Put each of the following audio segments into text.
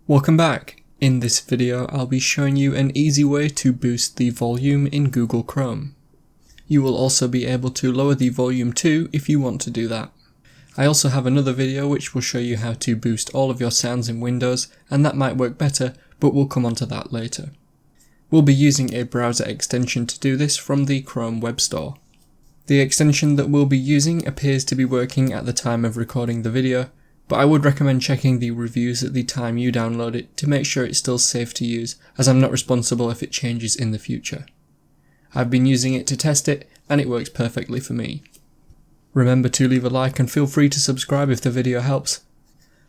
Welcome back. In this video I'll be showing you an easy way to boost the volume in Google Chrome. You will also be able to lower the volume too if you want to do that. I also have another video which will show you how to boost all of your sounds in Windows, and that might work better, but we'll come on to that later. We'll be using a browser extension to do this from the Chrome Web Store. The extension that we'll be using appears to be working at the time of recording the video, but I would recommend checking the reviews at the time you download it to make sure it's still safe to use, as I'm not responsible if it changes in the future. I've been using it to test it, and it works perfectly for me. Remember to leave a like and feel free to subscribe if the video helps.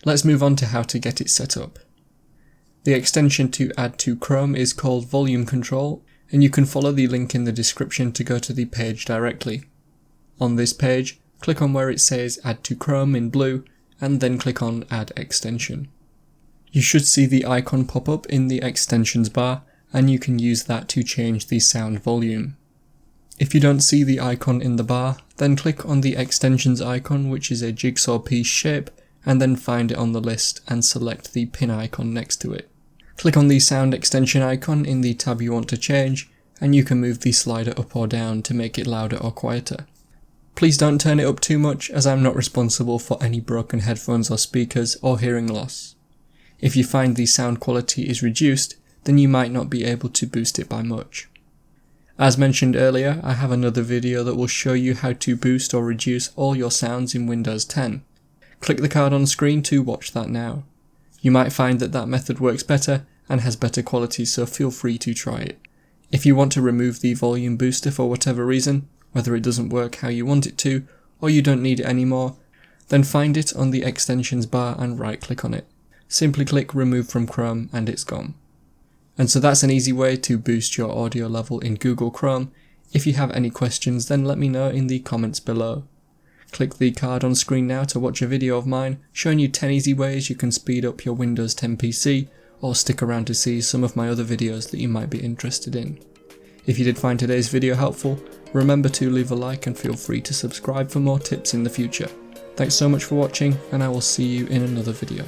Let's move on to how to get it set up. The extension to add to Chrome is called Volume Control, and you can follow the link in the description to go to the page directly. On this page, click on where it says Add to Chrome in blue, and then click on Add Extension. You should see the icon pop up in the extensions bar, and you can use that to change the sound volume. If you don't see the icon in the bar, then click on the extensions icon, which is a jigsaw piece shape, and then find it on the list and select the pin icon next to it. Click on the sound extension icon in the tab you want to change, and you can move the slider up or down to make it louder or quieter. Please don't turn it up too much, as I'm not responsible for any broken headphones or speakers or hearing loss. If you find the sound quality is reduced, then you might not be able to boost it by much. As mentioned earlier, I have another video that will show you how to boost or reduce all your sounds in Windows 10. Click the card on screen to watch that now. You might find that that method works better and has better quality, so feel free to try it. If you want to remove the volume booster for whatever reason, whether it doesn't work how you want it to, or you don't need it anymore, then find it on the extensions bar and right click on it. Simply click Remove from Chrome and it's gone. And so that's an easy way to boost your audio level in Google Chrome. If you have any questions, then let me know in the comments below. Click the card on screen now to watch a video of mine showing you 10 easy ways you can speed up your Windows 10 PC, or stick around to see some of my other videos that you might be interested in. If you did find today's video helpful, remember to leave a like and feel free to subscribe for more tips in the future. Thanks so much for watching, and I will see you in another video.